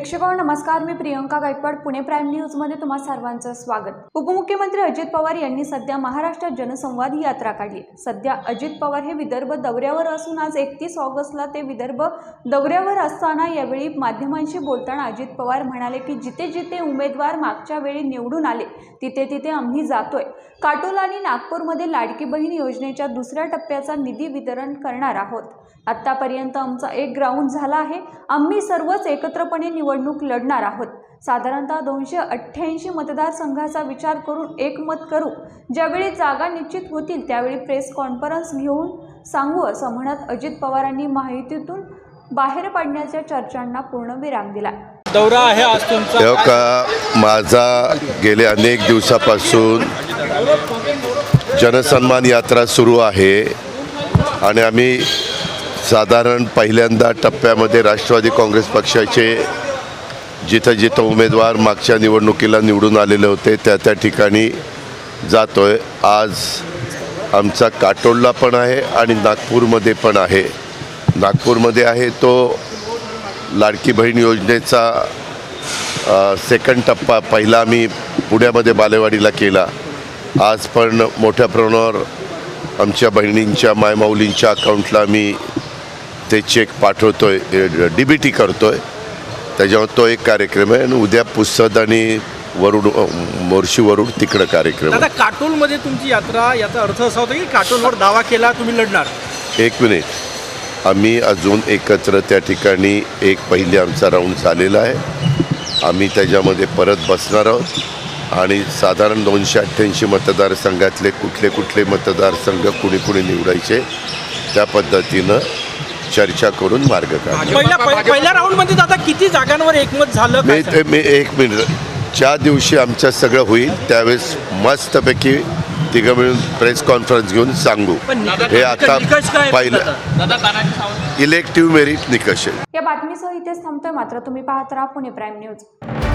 प्रेक्षकांनो नमस्कार, मी Priyanka Gaikwad, Pune prime news मध्ये तुम्हा सर्वांचं स्वागत। उपमुख्यमंत्री अजित पवार यांनी सध्या महाराष्ट्रात जनसंवाद यात्रा काढली। सध्या अजित पवार हे विदर्भ दौऱ्यावर असून आज 31 ऑगस्टला ते विदर्भ दौऱ्यावर असताना यावेळी माध्यमांशी बोलताना अजित पवार म्हणाले की जिथे जिथे उमेदवार मागच्या वेळी निवडून आले तिथे तिथे आम्ही जातोय। काटोल आणि नागपूरमध्ये लाडकी बहीण योजनेच्या दुसऱ्या टप्प्याचा निधी वितरण करणार आहोत। आतापर्यंत आमचा एक ग्राउंड झाला आहे। आम्ही सर्वच एकत्रपणे निवडणूक लढणार आहोत। साधारणतः 288 मतदारसंघाचा विचार करून एक मत करू। ज्यावेळी जागा निश्चित होतील त्यावेळी प्रेस कॉन्फरन्स घेऊन सांगू असं म्हणत अजित पवारांनी माहितीतून बाहेर पडण्याच्या चर्चांना पूर्णविराम दिला। दौरा आहे आज तुमचा। माझा गेल्या अनेक दिवसापासून जनसन्मान यात्रा सुरू आहे आणि आम्ही साधारण पहिल्यांदा टप्प्यामध्ये राष्ट्रवादी काँग्रेस पक्षाचे जिथं जिथं उमेदवार मागच्या निवडणुकीला निवडून आलेले होते त्या ठिकाणी जातोय। आज आमचा काटोलला पण आहे आणि नागपूरमध्ये पण आहे। नागपूरमध्ये आहे तो लाडकी बहीण योजनेचा सेकंड टप्पा पहिला आम्ही पुण्यामध्ये बालेवाडीला केला। आज पण मोठ्या प्रमाणावर आमच्या बहिणींच्या मायमाऊलींच्या अकाउंटला आम्ही ते चेक पाठवतोय, DBT करतोय। त्याच्यावर तो एक कार्यक्रम आहे आणि उद्या पुसद आणि वरुड मोर्शी वरुड तिकडं कार्यक्रम आहे। आता काटोलमध्ये तुमची यात्रा, याचा अर्थ असा होता की काटोलवर दावा केला तुम्ही लढणार। एक मिनिट, आम्ही अजून एकत्र त्या ठिकाणी एक पहिले आमचा राऊंड झालेला आहे। आम्ही त्याच्यामध्ये परत बसणार आहोत आणि साधारण 288 मतदारसंघातले कुठले कुठले मतदारसंघ कुणी कुणी निवडायचे त्या पद्धतीनं चर्चा करून मार्ग काढला। पहिल्या राऊंडमध्ये आता किती जागांवर एकमत झालं? मी एक मिनिट, ज्या दिवशी आमचं सगळं होईल त्यावेळेस मस्तपैकी तिघं मिळून प्रेस कॉन्फरन्स घेऊन सांगू। हे आता पाहिलं इलेक्टिव्ह मेरिट निकष आहे। या बातमीसह इथेच थांबतोय, मात्र तुम्ही पाहत राहा पुणे प्राईम न्यूज।